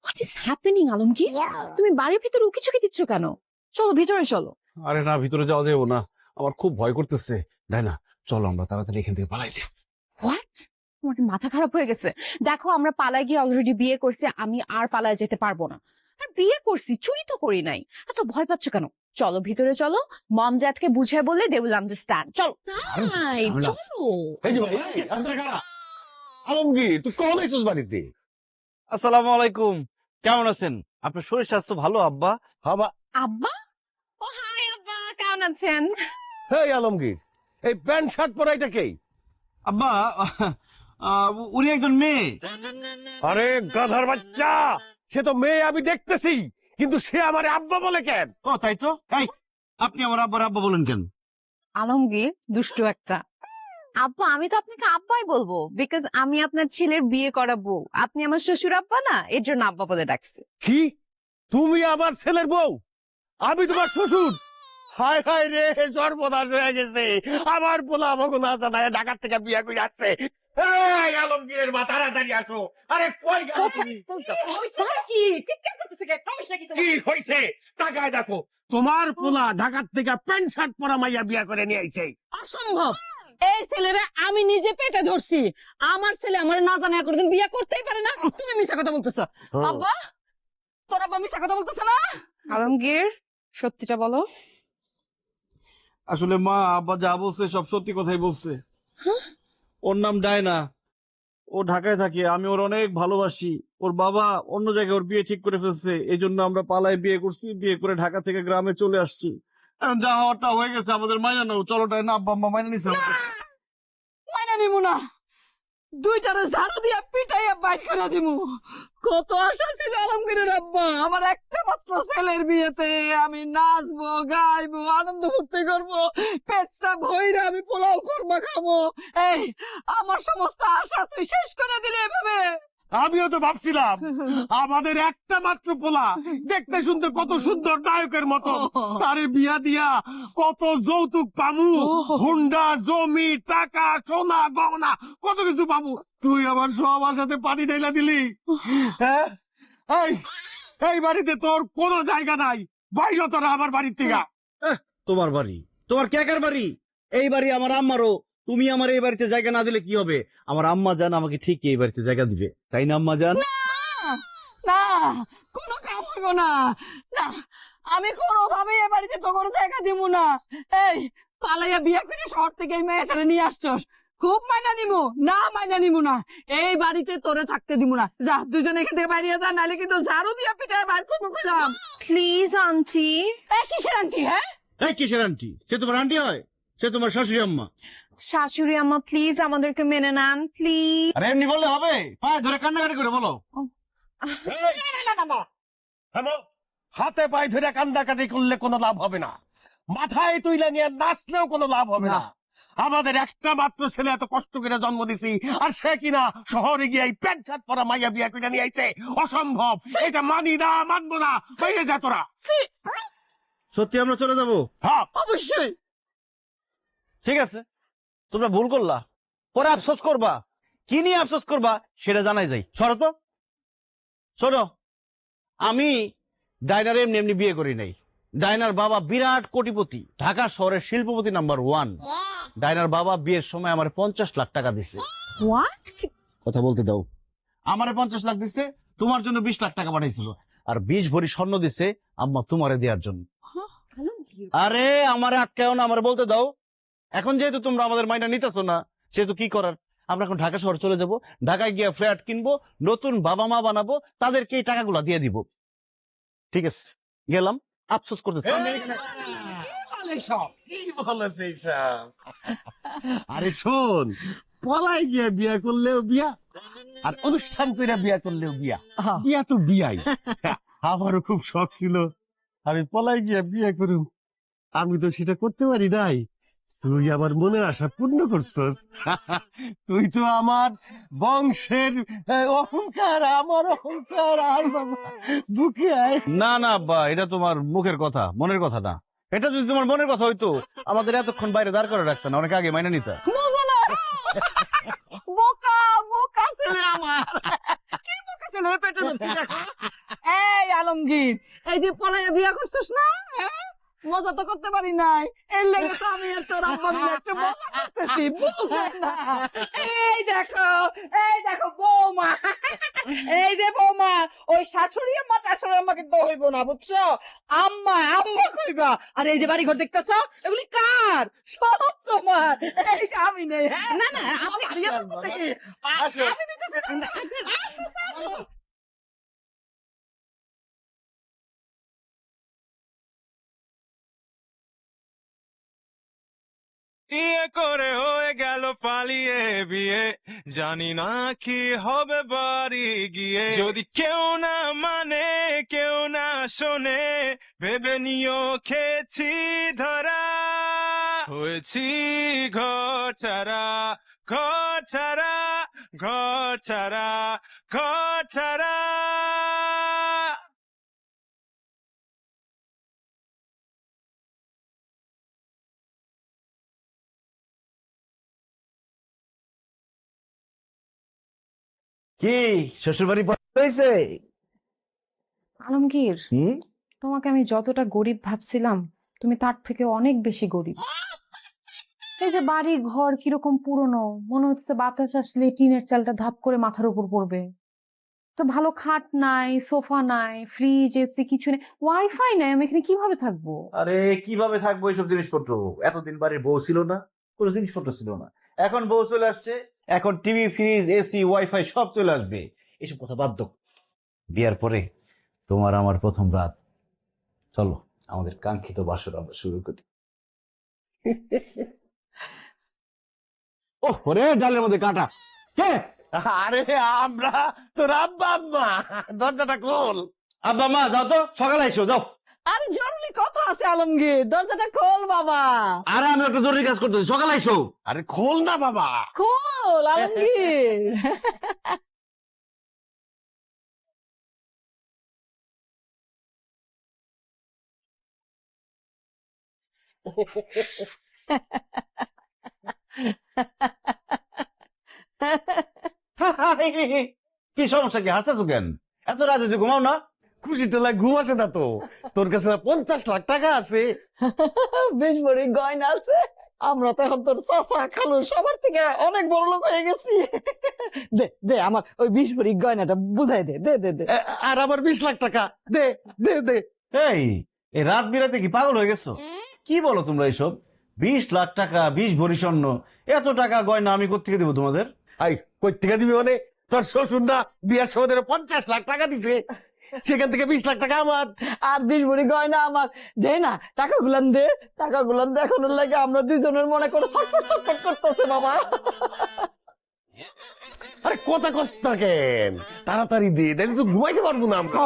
What is happening Alamgir? তুমি বাড়ির ভিতরে উকিঝুঁকি দিচ্ছ কেন? চলো ভিতরে চলো। আরে না, ভিতরে যাওয়া যাবো না, আমার খুব ভয় করতেছে। তাই না, চলো আমরা তাড়াতাড়ি এখান থেকে পালাই যাই। হোয়াট? তোমার কি মাথা খারাপ হয়ে গেছে? দেখো আমরা পালায় গিয়ে অলরেডি বিয়ে করছি, আমি আর পালায় যেতে পারবো না। আর বিয়ে করছি, চুরি তো করি নাই। এত ভয় পাচ্ছ কেন? চলো ভিতরে চলো, মম ড্যাডকে বুঝিয়ে বললে দে উইল আন্ডারস্ট্যান্ড। চলো তাই, চলো। এই যে ভাই, আলমগীর তুই কখন আইছিস বাড়িতে? আসসালামু আলাইকুম, কেমন আছেন? আপনার শরীর স্বাস্থ্য ভালো আব্বা? হাবা, আব্বা? ও হাই আব্বা, কেমন আছেন? হেই আলমগীর, এই প্যান্ট শার্ট পরাইটা কে? আব্বা, উনি একজন মেয়ে। আরে গাধার বাচ্চা, সে তো মেয়ে আমি দেখতেছি, কিন্তু সে আমার আব্বা বলে কেন? ও তাই তো, এই আপনি আমার আব্বার আব্বা বলেন কেন? আলমগীর দুষ্টু একটা। আব্বা আমি তো আপনাকে আব্বাই বলবো, বিকজ আমি আপনার ছেলের বিয়ে করাবো। আপনি আমার শ্বশুর আব্বা না, এর জন্য আব্বা বলে ডাকছে। কি, তুমি আমার ছেলের বউ, আমি তোমার শ্বশুর? হায় হায় রে, সর্বনাশ হয়ে গেছে। আমার পোলা আমাকে না জানায় ঢাকার থেকে বিয়ে করে যাচ্ছে। এই আলমগীরের মা, তাড়াতাড়ি আসো। আরে কই গেল তুমি? কি হইছে? তাকায় দেখো, তোমার পোলা ঢাকার থেকে প্যান্ট শার্ট পরা মাইয়া বিয়া করে নিয়ে আইছে। অসম্ভব। এই ছেলেরা আমি নিজে পেটে ধরছি। আমার ছেলে আমার না জানা কোনদিন বিয়ে করতেই পারে না। তুমি মিছা কথা বলতেছ আব্বা। তোর আব্বা মিছা কথা বলতেছ না? আলমগীর সত্যিটা বলো। আসলে মা, আব্বা যা বলছে সব সত্যি কথাই বলছে। ওর নাম ডায়না, ও ঢাকায় থাকে, আমি ওর অনেক ভালোবাসি। ওর বাবা অন্য জায়গায় ওর বিয়ে ঠিক করে ফেলছে, এই জন্য আমরা পালায় বিয়ে করছি, বিয়ে করে ঢাকা থেকে গ্রামে চলে আসছি। এখন যা হওয়ারটা হয়ে গেছে, আমাদের মাইনা নাও। চলো ডায়না, আব্বা আম্মা মাইনা নিছে আমাকে। মাইনা নিমু না, দুইটারে ঝাড়ু দিয়া পিটাইয়া বাইর করে দিমু। কত আশা ছিল আলমগীরের আব্বা, আমার একটা মাত্র ছেলের বিয়েতে আমি নাচবো, গাইবো, আনন্দ ফুর্তি করবো, পেটটা ভইরা আমি পোলাও করবা খাবো। এই আমার সমস্ত আশা তুই শেষ করে দিলি এভাবে। আমিও তো ভাবছিলাম আমাদের একটা মাত্র পোলা, দেখতে শুনতে কত সুন্দর নায়কের মতো, তারে বিয়া দিয়া কত যৌতুক পামু, হুন্ডা, জমি, টাকা, সোনা, গহনা, কত কিছু পামু। তুই আমার সব আশাতে পানি ঢেলা দিলি। হ্যাঁ, এই এই বাড়িতে তোর কোনো জায়গা নাই, বাইরে তোরা আমার বাড়ির থেকে। তোমার বাড়ি, তোমার ক্যাকার বাড়ি? এই বাড়ি আমার আম্মারও। তুমি আমার এই বাড়িতে জায়গা না দিলে কি হবে? আমার আম্মা জান আমাকে ঠিক এই বাড়িতে জায়গা দিবে, তাই না আম্মা জান? না, কোনো কাম হইব না। না, আমি কোনোভাবে এ বাড়িতে তো কোনো জায়গা দিব না। এই পালাইয়া বিয়া করে শহর থেকে এই মেয়েটারে নিয়ে আসছস, খুব মাইনা নিমু না, মাইনা নিমু না। এই বাড়িতে তোরে থাকতে দিব না। যা দুজনে এখান থেকে বাইরে যা, নাহলে কিন্তু ঝাড়ু দিয়া পিটায় বাইর করবো কইলাম। Please aunty. এই কিসের আন্টি? হ্যাঁ, এই কিসের আন্টি? সে তোমার আন্টি হয়? সে তোমার শাশুড়ি আম্মা। শাশুড়ি আম্মা প্লিজ আমাদেরকে মেনে নেন প্লিজ। আরে এমনি বললে হবে? পায়ে ধরে কান্নাকাটি করে বলো। থামো, হাতে পায়ে ধরে কান্দাকাটি করলে কোনো লাভ হবে না, মাথায় তুইলা নিয়ে নাচলেও কোনো লাভ হবে না। আমাদের একটা মাত্র ছেলে এত কষ্ট করে জন্ম দিছি, আর সে কিনা শহরে গিয়ে এই প্যান্ট শার্ট পরা মাইয়া বিয়া করে নিয়ে আইছে। অসম্ভব, এটা মানি না, মানবো না। বাইরে যা তোরা। সত্যি আমরা চলে যাবো? হ্যাঁ, অবশ্যই। ঠিক আছে, তোমরা ভুল করলা, পরে আফসোস করবা। কি নিয়ে আফসোস করবা সেটা জানাই যাই। সরো তো, শোনো, আমি ডাইনার এমনি এমনি বিয়ে করি নাই। ডাইনার বাবা বিরাট কোটিপতি, ঢাকা শহরের শিল্পপতি নাম্বার 1। ডাইনার বাবা বিয়ের সময় আমার 50 লাখ টাকা দিছে। হোয়াট? কথা বলতে দাও। আমারে 50 লাখ দিছে, তোমার জন্য 20 লাখ টাকা পাঠাইছিল, আর 20 ভরি স্বর্ণ দিছে আম্মা তোমারে দেওয়ার জন্য। আরে আমারে আটকাও না, আমারে বলতে দাও। এখন যেহেতু তোমরা আমাদের মাইনা নিতেছো না, সেহেতু কি করার, আমরা এখন ঢাকা শহর চলে যাব, ঢাকায় গিয়ে ফ্ল্যাট কিনবো, নতুন বাবা মা বানাবো, তাদেরকে এই টাকাগুলা দিয়ে দিব। ঠিক আছে, গেলাম। আফসোস করতে কি বলেছে এইসব? আরে শোন, পলাই গিয়ে বিয়া করলেও বিয়া, আর অনুষ্ঠান করে বিয়া করলেও বিয়া। বিয়া তো বিয়াই। আমারও খুব শখ ছিল আমি পলাই গিয়ে বিয়ে করুম, আমি তো সেটা করতে পারি নাই। তুই আমার মনের আশা পূর্ণ করছস। তুই তো আমার বংশের অহংকার, আমার অহংকার। আয় বাবা, বুকে আয়। না না আব্বা, এটা তোমার মুখের কথা, মনের কথা না। এটা যদি তোমার মনের কথা হইতো, আমাদের এতক্ষণ বাইরে দাঁড় করে রাখতো না, অনেক আগে মাইনা নিতে। বোকা বোকা ছেলে আমার, কি বোকা একটা ছেলের পেটে ধরছি দেখো। এই আলমগীর, এই যে পড়াইয়া বিয়া করছিস না, হ্যাঁ? মজা তো করতে পারি নাই, এর লেগে তো আমি আর তোর আব্বা মিলে একটু মজা করতেছি, বুঝলেন না? এই দেখো বৌমা, এই যে বৌমা, ওই শাশুড়ি আম্মা শাশুড়ি আম্মা কিন্তু হইব না, বুঝছো? আম্মা আম্মা কইবা। আর এই যে বাড়ি ঘর দেখতেছ, এগুলি কার? সব তোমার। এইটা আমি নেই, হ্যাঁ? না না আপনি আমি আর কোথায়? আসো। আমি দিতেছি না। আসো, আসো। বিয়ে করে হয়ে গেল পালিয়ে বিয়ে, জানি না কি হবে বাড়ি গিয়ে। যদি কেউ না মানে কেউ না শোনে, ভেবে নিও খেয়েছি ধরা, হয়েছি ঘর ছাড়া ঘর ছাড়া ঘর ছাড়া ঘর ছাড়া। কি শ্বশুর বাড়ি হয়েছে? আলমগীর, হুম, তোমাকে আমি যতটা গরিব ভাবছিলাম তুমি তার থেকে অনেক বেশি গরিব। এই যে বাড়ি ঘর কিরকম পুরনো, মনে হচ্ছে বাতাস আসলে টিনের চালটা ধাপ করে মাথার উপর পড়বে। তো ভালো খাট নাই, সোফা নাই, ফ্রিজ এসি কিছু নেই, ওয়াইফাই নাই, আমি এখানে কিভাবে থাকবো? আরে কিভাবে থাকবো এইসব জিনিসপত্র? এতদিন বাড়ির বউ ছিল না, কোনো জিনিসপত্র ছিল না। এখন বউ চলে আসছে, এখন টিভি ফ্রিজ এসি ওয়াইফাই সব চলে আসবে। এসব কথা বাদ দাও। বিয়ার পরে তোমার আমার প্রথম রাত, চলো আমাদের কাঙ্ক্ষিত বাসর আমরা শুরু করি। ও ওরে ডালের মধ্যে কাটা কে? আরে আমরা তোর আব্বা আম্মা, দরজাটা খোল। আব্বা মা যাও তো, সকালে এসো যাও। আরে জরুরি কথা আছে আলমগীর, দরজাটা খোল বাবা। আরে আমি একটা জরুরি কাজ করতেছি, সকালে এসো। আরে খোল না বাবা। খোল আলমগীর। কি সমস্যা, কি হাসতেছো কেন? এত রাত হয়েছে, ঘুমাও না? খুশি টেলায় ঘুম আসে না তো? তোর কাছে না 50 লাখ টাকা আছে? বেশ বড় গয়না আছে। আমরা তো এখন তোর চাচা খালু সবার থেকে অনেক বড় লোক হয়ে গেছি। দে দে আমার ওই 20 ভরি গয়নাটা বুঝাই দে, দে দে দে। আর আমার 20 লাখ টাকা দে দে দে। এই এই রাত বিরাতে কি পাগল হয়ে গেছো? কি বলো তোমরা এইসব? 20 লাখ টাকা, 20 ভরি স্বর্ণ, এত টাকা গয়না আমি কোত্থেকে দেবো তোমাদের? আই কই থেকে দিবি মানে? তোর শ্বশুর না বিয়ার সময় 50 লাখ টাকা দিছে, সেখান থেকে 20 লাখ টাকা আমার। আর 20 ভরি গয়না আমার। দে না, টাকা গুলান দে, টাকা গুলান দে। এখন লাগে আমরা দুজনের মনে করে ছটফট ছটফট করতেছে বাবা। আরে কথা কষ্ট না কেন? তাড়াতাড়ি দে, তাহলে তো ঘুমাইতে পারবো না আমরা।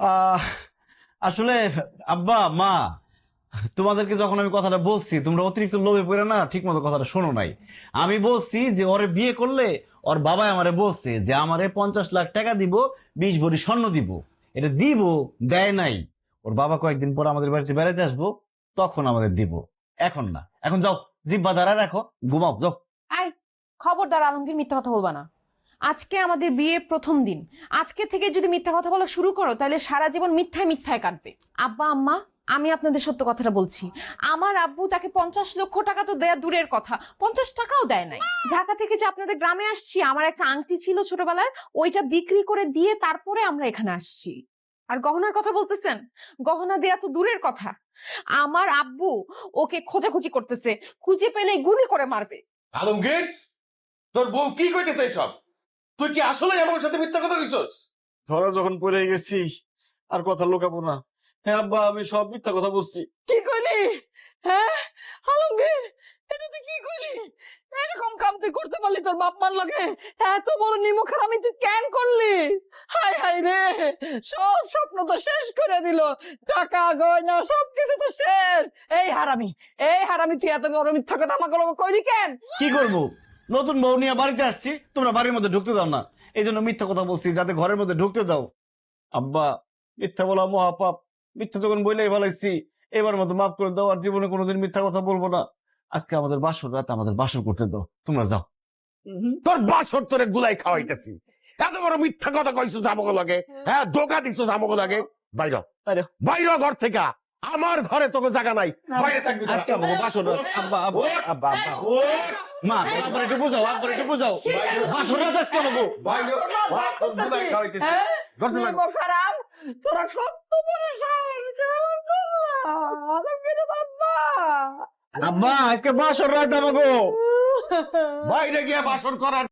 আহ, আসলে আব্বা মা, তোমাদেরকে যখন আমি কথাটা বলছি তোমরা অতিরিক্ত লোভে পড়ে না ঠিক মতো কথাটা শোনো নাই। আমি বলছি যে ওরে বিয়ে করলে ওর বাবা আমারে বলছে যে আমারে 50 লাখ টাকা দিব, 20 ভরি স্বর্ণ দিব। এটা দিব, দেয় নাই। ওর বাবা কয়েকদিন পর আমাদের বাড়িতে বেড়াতে আসবো, তখন আমাদের দিব, এখন না। এখন যাও, জিব্বা দাঁড়া রাখো, ঘুমাও যাও। আই, খবরদার আলমগীর, মিথ্যা কথা বলবা না। আজকে আমাদের বিয়ের প্রথম দিন, আজকে থেকে যদি মিথ্যা কথা বলা শুরু করো তাহলে সারা জীবন মিথ্যায় মিথ্যায় কাটবে। আব্বা আম্মা, আমি আপনাদের সত্য কথাটা বলছি। আমার আব্বু তাকে 50 লক্ষ টাকা তো দেয়া দূরের কথা, 50 টাকাও দেয় নাই। ঢাকা থেকে যে আপনাদের গ্রামে আসছি, আমার একটা আংটি ছিল ছোটবেলার, ওইটা বিক্রি করে দিয়ে তারপরে আমরা এখানে আসছি। আর গহনার কথা বলতেছেন, গহনা দেয়া তো দূরের কথা, আমার আব্বু ওকে খোঁজাখুঁজি করতেছে, খুঁজে পেলে গুলি করে মারবে। আলমগীর, তোর বউ কি কইতেছে সব? তুই কি আসলে আমার সাথে মিথ্যা কথা কইছস? ধরা যখন পড়ে গেছি আর কথা লুকাবো না। হ্যাঁ আব্বা, আমি সব মিথ্যা কথা বলছি। কি কইলি? হ্যাঁ আলমগীর, এটা তুই কি কইলি? এরকম কাম তুই করতে পারলি তোর বাপ মার লগে? এত বড় নিমক হারামি তুই কেন করলি? হায় হায় রে, সব স্বপ্ন তো শেষ করে দিল, টাকা গয়না সবকিছু তো শেষ। এই হারামি, এই হারামি, তুই এত বড় মিথ্যা কথা আমাকে কইলি কেন? কি করবো, নতুন বউ নিয়ে বাড়িতে আসছি, তোমরা বাড়ির মধ্যে ঢুকতে দাও না, এই জন্য মিথ্যা কথা বলছি যাতে ঘরের মধ্যে ঢুকতে দাও। আব্বা, মিথ্যা বলা মহাপাপ, মিথ্যা যখন বইলেই ভালাইছি, এবার মতো মাফ করে দাও, আর জীবনে কোনোদিন মিথ্যা কথা বলবো না। আজকে আমাদের বাসর রাত, আমাদের বাসর করতে দাও, তোমরা যাও। তোর বাসর তোরে গুলাই খাওয়াইতেছি, এত বড় মিথ্যা কথা কইছো আমাকে লাগে, হ্যাঁ ধোকা দিছো আমাকে লাগে। বাইরে বাইরে। বাইরে ঘর থেকে, আমার ঘরে তোকে জায়গা নাই, বাইরে থাকবি তোরা। আজকে আমাকে বাসর আব্বা আব্বা আব্বা আব্বা মা আব্বার একটু বুঝাও, আব্বার একটু বুঝাও, বাসর রাত আজকে আমাকে বাইরে বাসর গুলাই খাওয়াইতেছি। হ্যাঁ? ঘর থেকে বাইরে। খারাপ, তোরা কত বড় সাহস, আলমগীরের আব্বা। আব্বা আজকে বাসর রাত আমাকে বাইরে গিয়ে বাসর করার